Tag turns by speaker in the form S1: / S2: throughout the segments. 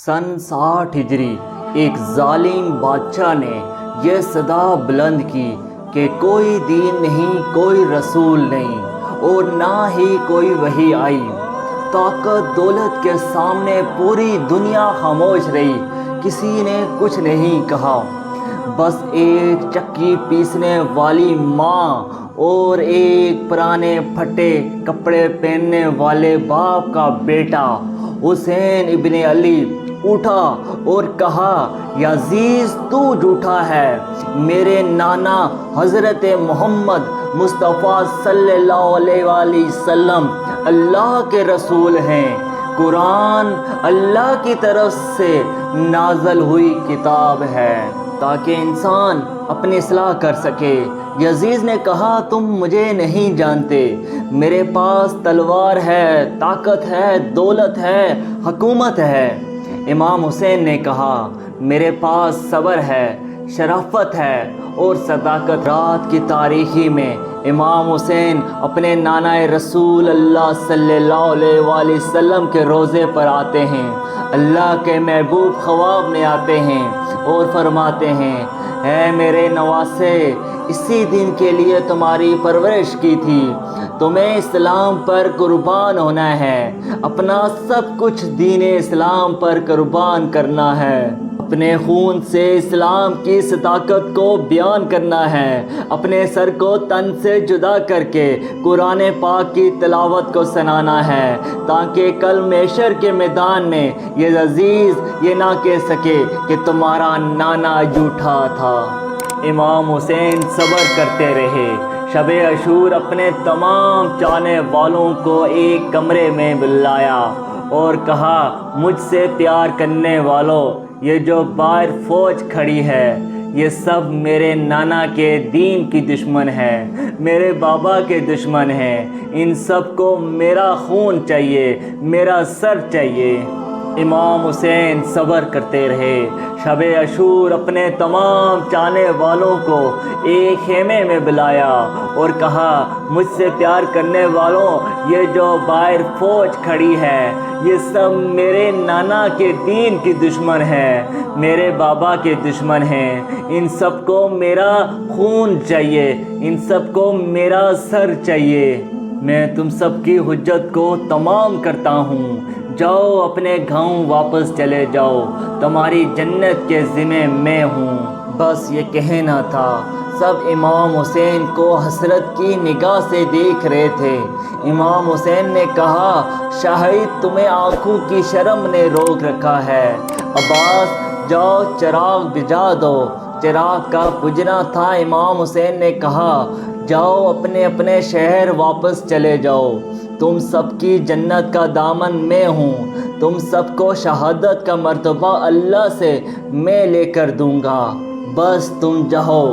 S1: سن 60 ہجری ایک ظالم بادشاہ نے یہ صدا بلند کی کہ کوئی دین نہیں، کوئی رسول نہیں اور نہ ہی کوئی وحی آئی۔ طاقت دولت کے سامنے پوری دنیا خاموش رہی، کسی نے کچھ نہیں کہا۔ بس ایک چکی پیسنے والی ماں اور ایک پرانے پھٹے کپڑے پہننے والے باپ کا بیٹا حسین ابن علی اٹھا اور کہا، یزید تو جھوٹا ہے، میرے نانا حضرت محمد مصطفیٰ صلی اللہ علیہ وآلہ وسلم اللہ کے رسول ہیں۔ قرآن اللہ کی طرف سے نازل ہوئی کتاب ہے تاکہ انسان اپنی اصلاح کر سکے۔ یزید نے کہا، تم مجھے نہیں جانتے، میرے پاس تلوار ہے، طاقت ہے، دولت ہے، حکومت ہے۔ امام حسین نے کہا، میرے پاس صبر ہے، شرافت ہے اور صداقت۔ رات کی تاریکی میں امام حسین اپنے نانا رسول اللہ صلی اللہ علیہ وآلہ وسلم کے روضے پر آتے ہیں۔ اللہ کے محبوب خواب میں آتے ہیں اور فرماتے ہیں، اے میرے نواسے، اسی دن کے لیے تمہاری پرورش کی تھی، تمہیں اسلام پر قربان ہونا ہے، اپنا سب کچھ دین اسلام پر قربان کرنا ہے، اپنے خون سے اسلام کی صداقت کو بیان کرنا ہے، اپنے سر کو تن سے جدا کر کے قرآن پاک کی تلاوت کو سنانا ہے، تاکہ کل محشر کے میدان میں یہ عزیز یہ نہ کہہ سکے کہ تمہارا نانا جھوٹا تھا۔ امام حسین صبر کرتے رہے۔ شب عاشور اپنے تمام چاہنے والوں کو ایک کمرے میں بلایا اور کہا، مجھ سے پیار کرنے والوں، یہ جو باہر فوج کھڑی ہے یہ سب میرے نانا کے دین کی دشمن ہے، میرے بابا کے دشمن ہیں، ان سب کو میرا خون چاہیے، میرا سر چاہیے۔ امام حسین صبر کرتے رہے۔ شب عاشور اپنے تمام چاہنے والوں کو ایک خیمے میں بلایا اور کہا، مجھ سے پیار کرنے والوں، یہ جو باہر فوج کھڑی ہے یہ سب میرے نانا کے دین کی دشمن ہے، میرے بابا کے دشمن ہیں، ان سب کو میرا خون چاہیے، ان سب کو میرا سر چاہیے۔ میں تم سب کی حجت کو تمام کرتا ہوں، جاؤ اپنے گاؤں واپس چلے جاؤ، تمہاری جنت کے ذمہ میں ہوں۔ بس یہ کہنا تھا۔ سب امام حسین کو حسرت کی نگاہ سے دیکھ رہے تھے۔ امام حسین نے کہا، شاید تمہیں آنکھوں کی شرم نے روک رکھا ہے، عباس جاؤ چراغ بجھا دو۔ چراغ کا بجھنا تھا۔ امام حسین نے کہا، جاؤ اپنے اپنے شہر واپس چلے جاؤ، تم سب کی جنت کا دامن میں ہوں، تم سب کو شہادت کا مرتبہ اللہ سے میں لے کر دوں گا، بس تم جاؤ۔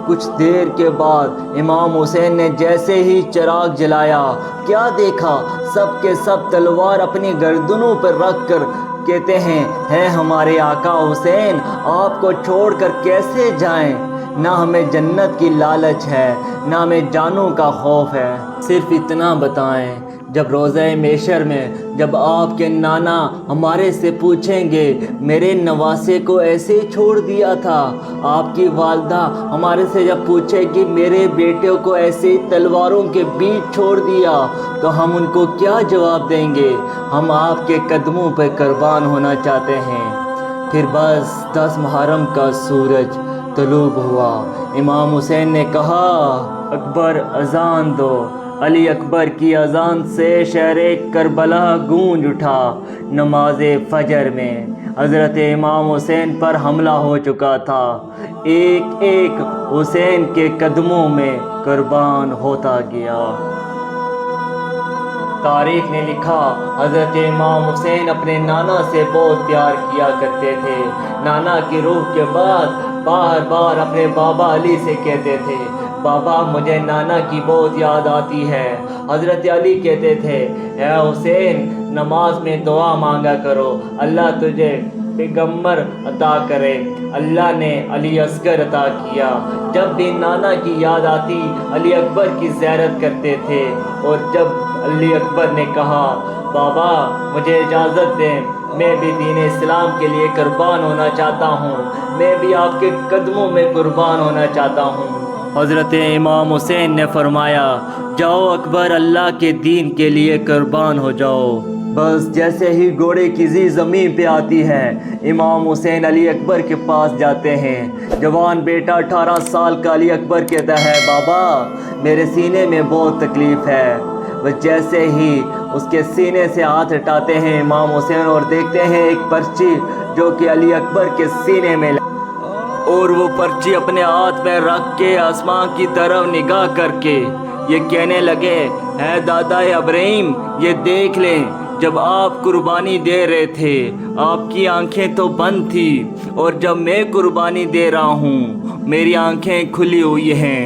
S1: کچھ دیر کے بعد امام حسین نے جیسے ہی چراغ جلایا، کیا دیکھا، سب کے سب تلوار اپنی گردنوں پر رکھ کر کہتے ہیں، ہے ہمارے آقا حسین، آپ کو چھوڑ کر کیسے جائیں؟ نہ ہمیں جنت کی لالچ ہے، نہ ہمیں جانوں کا خوف ہے۔ صرف اتنا بتائیں، جب روزہ محشر میں جب آپ کے نانا ہمارے سے پوچھیں گے، میرے نواسے کو ایسے ہی چھوڑ دیا تھا، آپ کی والدہ ہمارے سے جب پوچھے کہ میرے بیٹے کو ایسے ہی تلواروں کے بیچ چھوڑ دیا، تو ہم ان کو کیا جواب دیں گے؟ ہم آپ کے قدموں پہ قربان ہونا چاہتے ہیں۔ پھر بس 10 محرم کا سورج طلوع ہوا۔ امام حسین نے کہا، اکبر اذان دو۔ علی اکبر کی اذان سے شہر کربلا گونج اٹھا۔ نماز فجر میں حضرت امام حسین پر حملہ ہو چکا تھا، ایک ایک حسین کے قدموں میں قربان ہوتا گیا۔ تاریخ نے لکھا، حضرت امام حسین اپنے نانا سے بہت پیار کیا کرتے تھے۔ نانا کی روح کے بعد بار بار اپنے بابا علی سے کہتے تھے، بابا مجھے نانا کی بہت یاد آتی ہے۔ حضرت علی کہتے تھے، اے حسین، نماز میں دعا مانگا کرو، اللہ تجھے پیغمبر عطا کرے۔ اللہ نے علی اصغر عطا کیا۔ جب بھی نانا کی یاد آتی علی اکبر کی زیارت کرتے تھے، اور جب علی اکبر نے کہا، بابا مجھے اجازت دیں، میں بھی دین اسلام کے لیے قربان ہونا چاہتا ہوں، میں بھی آپ کے قدموں میں قربان ہونا چاہتا ہوں۔ حضرت امام حسین نے فرمایا، جاؤ اکبر، اللہ کے دین کے لیے قربان ہو جاؤ۔ بس جیسے ہی گھوڑے کی زی زمین پہ آتی ہے، امام حسین علی اکبر کے پاس جاتے ہیں۔ جوان بیٹا 18 سال کا علی اکبر کہتا ہے، بابا میرے سینے میں بہت تکلیف ہے۔ بس جیسے ہی اس کے سینے سے ہاتھ ہٹاتے ہیں امام حسین اور دیکھتے ہیں ایک پرچی جو کہ علی اکبر کے سینے میں، اور وہ پرچی اپنے ہاتھ میں رکھ کے آسمان کی طرف نگاہ کر کے یہ کہنے لگے، اے دادا ابراہیم، یہ دیکھ لیں، جب آپ قربانی دے رہے تھے آپ کی آنکھیں تو بند تھی، اور جب میں قربانی دے رہا ہوں میری آنکھیں کھلی ہوئی ہیں۔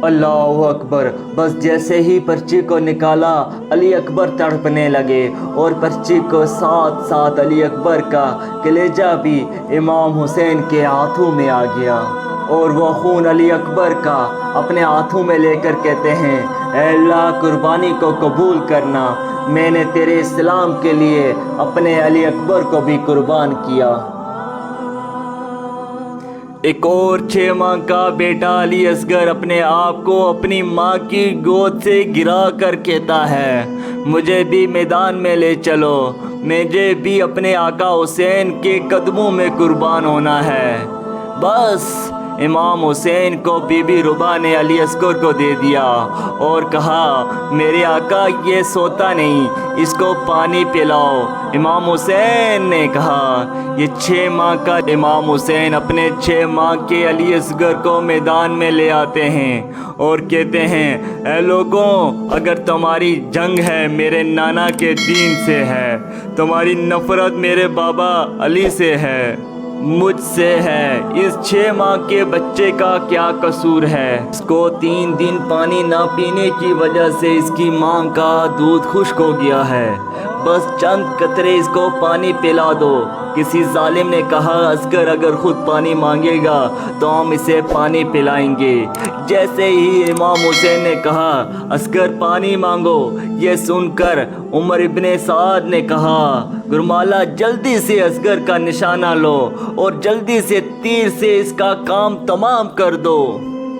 S1: اللہ اکبر۔ بس جیسے ہی پرچی کو نکالا علی اکبر تڑپنے لگے، اور پرچی کو ساتھ ساتھ علی اکبر کا کلیجہ بھی امام حسین کے ہاتھوں میں آ گیا، اور وہ خون علی اکبر کا اپنے ہاتھوں میں لے کر کہتے ہیں، اے اللہ قربانی کو قبول کرنا، میں نے تیرے اسلام کے لیے اپنے علی اکبر کو بھی قربان کیا۔ ایک اور 6 ماہ کا بیٹا علی اصغر اپنے آپ کو اپنی ماں کی گود سے گرا کر کہتا ہے، مجھے بھی میدان میں لے چلو، مجھے بھی اپنے آقا حسین کے قدموں میں قربان ہونا ہے۔ بس امام حسین کو بی بی ربا نے علی اصغر کو دے دیا اور کہا، میرے آقا یہ سوتا نہیں، اس کو پانی پلاؤ۔ امام حسین نے کہا، یہ 6 ماہ کا امام حسین اپنے 6 ماہ کے علی اصغر کو میدان میں لے آتے ہیں اور کہتے ہیں، اے لوگوں، اگر تمہاری جنگ ہے میرے نانا کے دین سے ہے، تمہاری نفرت میرے بابا علی سے ہے، مجھ سے ہے، اس 6 ماہ کے بچے کا کیا قصور ہے؟ اس کو 3 دن پانی نہ پینے کی وجہ سے اس کی ماں کا دودھ خشک ہو گیا ہے، بس چند قطرے اس کو پانی پلا دو۔ کسی ظالم نے کہا، اصغر اگر خود پانی مانگے گا تو ہم اسے پانی پلائیں گے۔ جیسے ہی امام حسین نے کہا، اصغر پانی مانگو، یہ سن کر عمر ابن سعد نے کہا، گرمالا جلدی سے اصغر کا نشانہ لو اور جلدی سے تیر سے اس کا کام تمام کر دو۔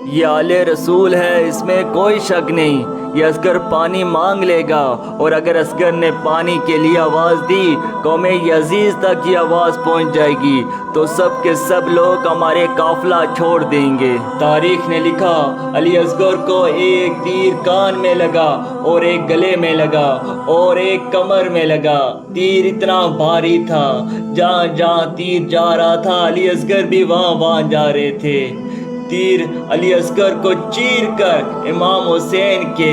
S1: یہ آل رسول ہے، اس میں کوئی شک نہیں، یہ اصغر پانی مانگ لے گا، اور اگر اصغر نے پانی کے لیے آواز دی، قوم یزید تک یہ آواز پہنچ جائے گی تو سب کے سب لوگ ہمارے قافلہ چھوڑ دیں گے۔ تاریخ نے لکھا، علی اصغر کو ایک تیر کان میں لگا اور ایک گلے میں لگا اور ایک کمر میں لگا۔ تیر اتنا بھاری تھا، جہاں جہاں تیر جا رہا تھا علی اصغر بھی وہاں وہاں جا رہے تھے۔ تیر علی اصغر کو چیر کر امام حسین کے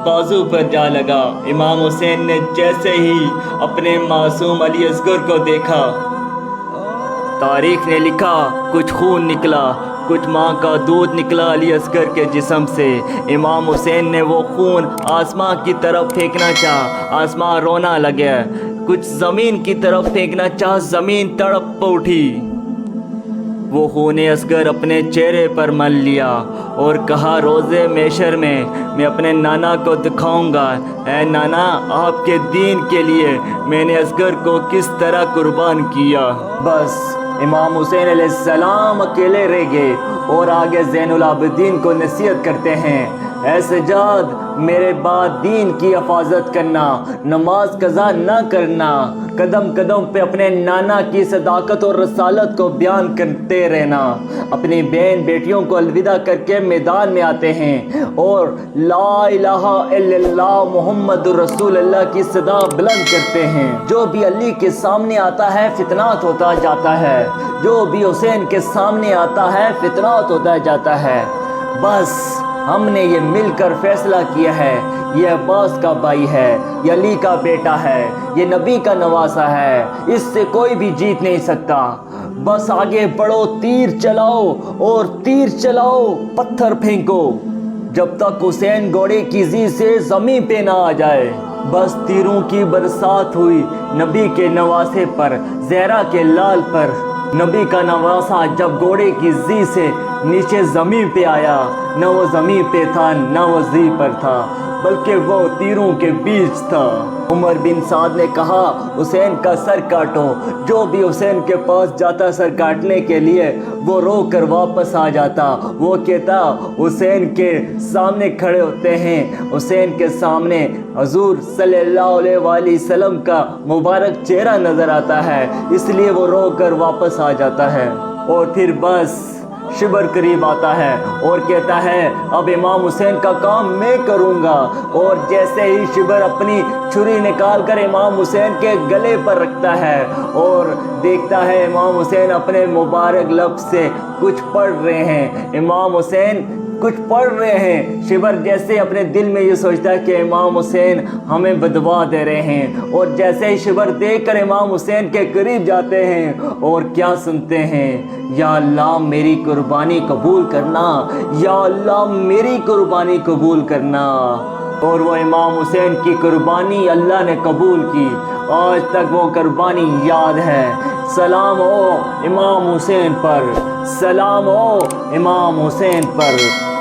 S1: بازو پر جا لگا۔ امام حسین نے جیسے ہی اپنے معصوم علی اصغر کو دیکھا، تاریخ نے لکھا، کچھ خون نکلا، کچھ ماں کا دودھ نکلا علی اصغر کے جسم سے۔ امام حسین نے وہ خون آسمان کی طرف پھینکنا چاہا، آسمان رونا لگا، کچھ زمین کی طرف پھینکنا چاہا، زمین تڑپ اٹھی۔ وہ خون اصغر اپنے چہرے پر مل لیا اور کہا، روزے محشر میں اپنے نانا کو دکھاؤں گا، اے نانا، آپ کے دین کے لیے میں نے اصغر کو کس طرح قربان کیا۔ بس امام حسین علیہ السلام اکیلے رہ گئے اور آگے زین العابدین کو نصیحت کرتے ہیں، اے سجاد، میرے بعد دین کی حفاظت کرنا، نماز قضا نہ کرنا، قدم قدم پہ اپنے نانا کی صداقت اور رسالت کو بیان کرتے رہنا۔ اپنی بہن بیٹیوں کو الوداع کر کے میدان میں آتے ہیں اور لا الہ الا اللہ محمد رسول اللہ کی صدا بلند کرتے ہیں۔ جو بھی علی کے سامنے آتا ہے فتنات ہوتا جاتا ہے، جو بھی حسین کے سامنے آتا ہے فتنات ہوتا جاتا ہے۔ بس ہم نے یہ مل کر فیصلہ کیا ہے، یہ عباس کا بھائی ہے، یہ علی کا بیٹا ہے، یہ نبی کا نواسا ہے، اس سے کوئی بھی جیت نہیں سکتا۔ بس آگے بڑھو، تیر چلاؤ اور تیر چلاؤ، پتھر پھینکو، جب تک حسین گھوڑے کی زی سے زمین پہ نہ آ جائے۔ بس تیروں کی برسات ہوئی نبی کے نواسے پر، زہرا کے لال پر۔ نبی کا نواسا جب گھوڑے کی زی سے نیچے زمین پہ آیا، نہ وہ زمین پہ تھا نہ وہ زی پر تھا، بلکہ وہ تیروں کے بیچ تھا۔ عمر بن سعد نے کہا حسین کا سر کاٹو۔ جو بھی حسین کے پاس جاتا سر کاٹنے کے لیے وہ رو کر واپس آ جاتا۔ وہ کہتا حسین کے سامنے کھڑے ہوتے ہیں، حسین کے سامنے حضور صلی اللہ علیہ وآلہ وسلم کا مبارک چہرہ نظر آتا ہے، اس لیے وہ رو کر واپس آ جاتا ہے۔ اور پھر بس شبر قریب آتا ہے اور کہتا ہے اب امام حسین کا کام میں کروں گا۔ اور جیسے ہی شبر اپنی چھری نکال کر امام حسین کے گلے پر رکھتا ہے اور دیکھتا ہے امام حسین اپنے مبارک لب سے کچھ پڑھ رہے ہیں، امام حسین کچھ پڑھ رہے ہیں۔ شبر جیسے اپنے دل میں یہ سوچتا ہے کہ امام حسین ہمیں بددعا دے رہے ہیں، اور جیسے ہی شبر دیکھ کر امام حسین کے قریب جاتے ہیں اور کیا سنتے ہیں، یا اللہ میری قربانی قبول کرنا، یا اللہ میری قربانی قبول کرنا۔ اور وہ امام حسین کی قربانی اللہ نے قبول کی، آج تک وہ قربانی یاد ہے۔ سلام ہو امام حسین پر، سلام ہو امام حسین پر۔